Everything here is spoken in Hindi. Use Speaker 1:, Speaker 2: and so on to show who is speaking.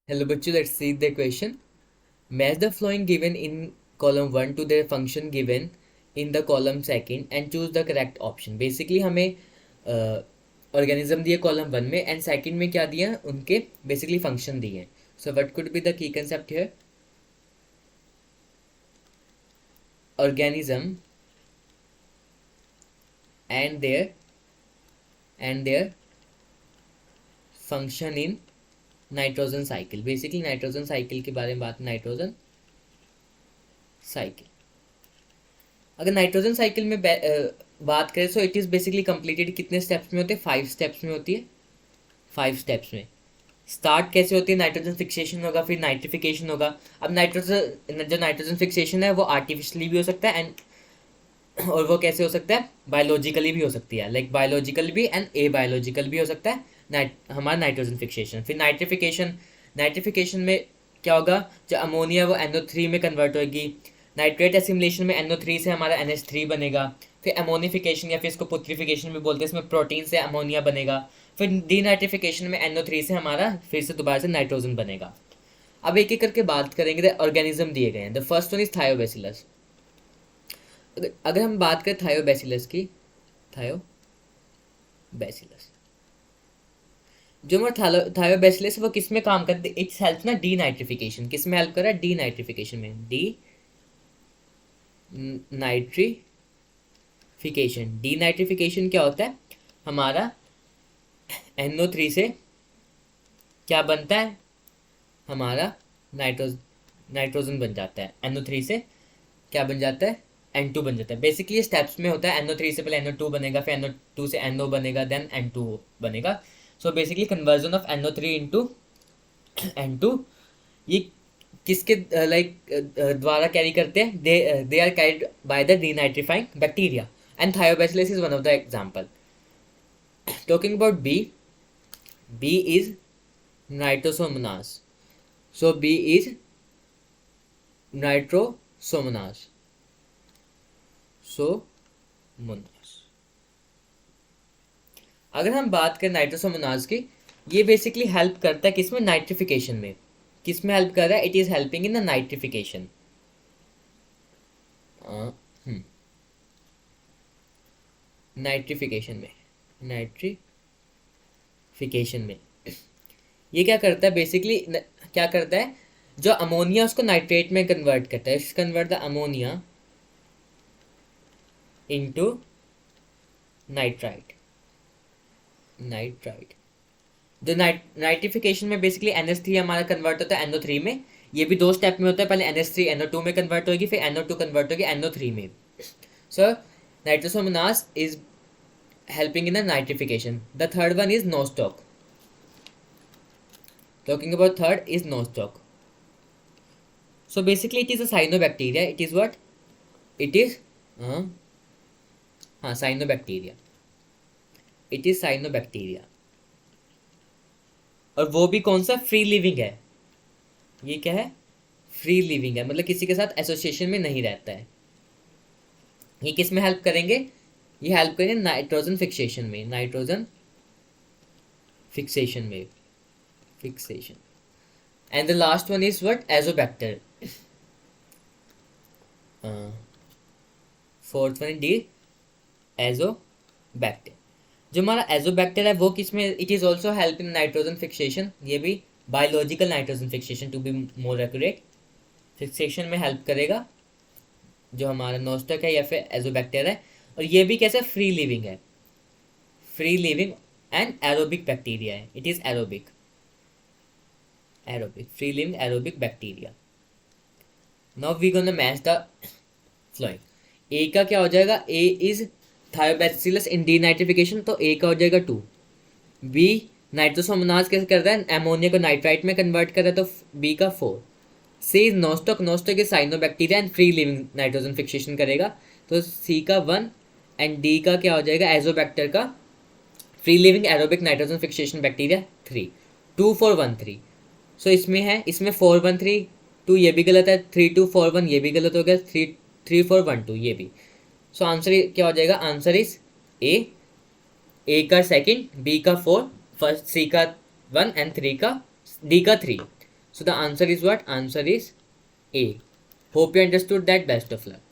Speaker 1: Hello बच्चों, let's see the question. Match the following given in column 1 to their function given in the column second and choose the correct option. Basically हमें ऑर्गेनिज्म दिए कॉलम 1 में एंड सेकंड में क्या दिया, उनके बेसिकली फंक्शन दिए हैं. So what could be the key concept here? Organism and their function in nitrogen cycle. Basically nitrogen cycle के बारे में नाइट्रोजन साइकिल. अगर नाइट्रोजन साइकिल में बात करें so it is basically completed कितने स्टेप्स में होते हैं? 5 स्टेप्स में होती है. 5 स्टेप्स में स्टार्ट कैसे होती है? नाइट्रोजन फिक्सेशन होगा, फिर नाइट्रिफिकेशन होगा. अब नाइट्रोजन फिक्सेशन है वो आर्टिफिशियली भी हो सकता है और वो कैसे हो सकता है? बायोलॉजिकली भी हो सकती है, लाइक बायोलॉजिकल भी एंड ए बायोलॉजिकल भी हो सकता है हमारा नाइट्रोजन फिक्सेशन. फिर नाइट्रिफिकेशन में क्या होगा? जो अमोनिया वो NO3 में कन्वर्ट होगी. नाइट्रेट एसिमिलेशन में NO3 से हमारा NH3 बनेगा. फिर अमोनिफिकेशन या फिर इसको पुत्रिफिकेशन भी बोलते हैं, इसमें प्रोटीन से अमोनिया बनेगा. फिर डीनाइट्रिफिकेशन में NO3 से हमारा फिर से दोबारा से नाइट्रोजन बनेगा. अब एक एक करके बात करेंगे. ऑर्गेनिज्म दिए गए हैं. The first one is Thiobacillus. अगर हम बात करें थायोबैसिलस की, थायोबैसिलस जो हमारा थायोबैसिलस वो किस में काम करते हैं? इट्स हेल्प ना डीनाइट्रिफिकेशन. किस में हेल्प कर रहा है? डीनाइट्रिफिकेशन में. डीनाइट्रिफिकेशन क्या होता है? हमारा NO3 से क्या बनता है? हमारा नाइट्रोजन बन जाता है. NO3 से क्या बन जाता है? N2 बन जाता है. बेसिकली स्टेप्स में होता है. NO3 से पहले NO2 बनेगा, फिर NO2 से NO बनेगा, देन N2 बनेगा. So basically conversion of NO3 into N2 ये किसके द्वारा कैरी करते हैं? They are carried by the denitrifying bacteria and Thiobacillus is one of the example. Talking about B is Nitrosomonas. So B is Nitrosomonas. अगर हम बात करें नाइट्रोसोमोनास की, ये बेसिकली हेल्प करता है किसमें? नाइट्रिफिकेशन में. किसमें हेल्प कर रहा है? It is helping in the nitrification. Nitrification में ये क्या करता है? बेसिकली क्या करता है? जो अमोनिया उसको नाइट्रेट में कन्वर्ट करता है. Convert the ammonia into nitrite. जो नाइट्रिफिकेशन में बेसिकली NH3 हमारा कन्वर्ट होता है NO3 में. ये भी 2 स्टेप में होता है. पहले NH3 NO2 में कन्वर्ट होगी, फिर NO2 कन्वर्ट होगी NO3 में. So Nitrosomonas is helping in the nitrification. The third one is nostoc. Talking about third is nostoc. So basically it is a cyanobacteria. It is what? It is cyanobacteria. It is cyanobacteria. और वो भी कौन सा? फ्री लिविंग है. ये क्या है? फ्री लिविंग है, मतलब किसी के साथ एसोसिएशन में नहीं रहता है. ये किस में हेल्प करेंगे? ये हेल्प करेंगे नाइट्रोजन फिक्सेशन में. Fixation. And the last one is what? Azotobacter. Fourth one D Azotobacter. जो हमारा एजोबैक्टर है वो किस में? It is also help in nitrogen fixation. ये भी biological nitrogen fixation to be more accurate. Fixation में हेल्प करेगा जो हमारा नोस्टक है या फिर एजोबैक्टर है. और ये भी कैसे? फ्री लिविंग है. Free living and aerobic bacteria है. It is aerobic. Free living aerobic bacteria. Now we gonna match the following. A का क्या हो जाएगा? A is Thiobacillus in denitrification, तो ए का हो जाएगा 2. बी नाइट्रोसोमोनास कैसे करता है? अमोनिया को नाइट्राइट में कन्वर्ट कर रहा है, तो बी का 4. C is Nostoc. Nostoc is cyanobacteria and free living nitrogen fixation करेगा, तो सी का 1. एंड डी का क्या हो जाएगा? एजोबैक्टर का free living aerobic nitrogen fixation bacteria 3. 2 4 1 3. सो इसमें है, इसमें 4 1 3 2 ये भी गलत है. 3 2 4 1 ये भी गलत हो गया. 3 4 1 2 ये भी. सो आंसर क्या हो जाएगा? आंसर इज ए का 2nd, बी का 4, फर्स्ट, सी का 1 एंड 3 का डी का 3. So the answer is what? Answer is A. Hope you understood that. Best of luck.